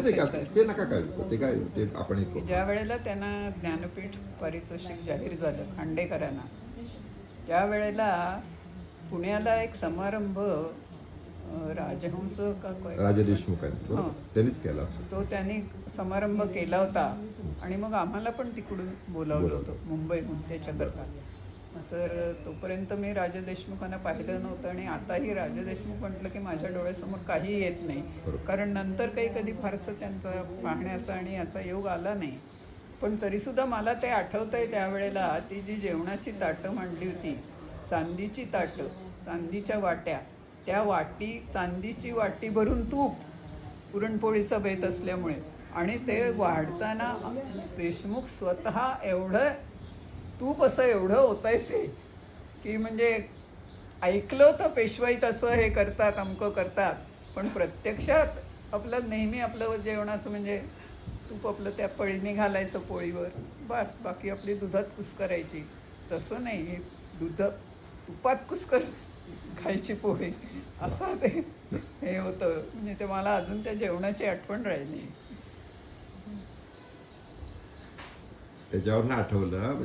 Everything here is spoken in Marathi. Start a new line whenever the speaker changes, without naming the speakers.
असू दे का ते नका काय ते काय ते आपण एक करू.
ज्या वेळेला त्यांना ज्ञानपीठ पारितोषिक जाहीर झालं खांडेकरांना, त्यावेळेला पुण्याला एक समारंभ राजहंस का काय
राजा देशमुख आहेत
हां.
बरोबर त्यांनीच केला असं
तो त्यांनी समारंभ केला होता आणि मग आम्हाला पण तिकडून बोलावलं होतं मुंबईहून त्याच्याकरता. तर तोपर्यंत मी राजा देशमुखांना पाहिलं नव्हतं आणि आताही राजा देशमुख म्हटलं की माझ्या डोळ्यासमोर काही येत नाही,
बरोबर.
कारण नंतर काही कधी फारसं त्यांचा पाहण्याचा आणि याचा योग आला नाही. पण तरीसुद्धा मला ते आठवतं आहे त्यावेळेला ती जी जेवणाची ताटं मांडली होती, चांदीची ताटं, चांदीच्या वाट्या, त्या वाटी, चांदीची वाटी भरून तूप, पुरणपोळीचा बेत असल्यामुळे, आणि ते वाढताना देशमुख स्वतः एवढं तूप असं एवढं ओतायचे की म्हणजे ऐकलं होतं पेशवाईत असं हे करतात अमकं करतात, पण प्रत्यक्षात आपलं नेहमी आपलं जेवणाचं म्हणजे तूप आपलं त्या पळीने घालायचं पोळीवर, बस बाकी आपली दुधात कुस्करायची. तसं नाही, हे तुपात कुस्कर खायची पोळी असं ते हे होतं. म्हणजे ते मला अजून त्या जेवणाची आठवण राहिली.
त्याच्यावर आठवलं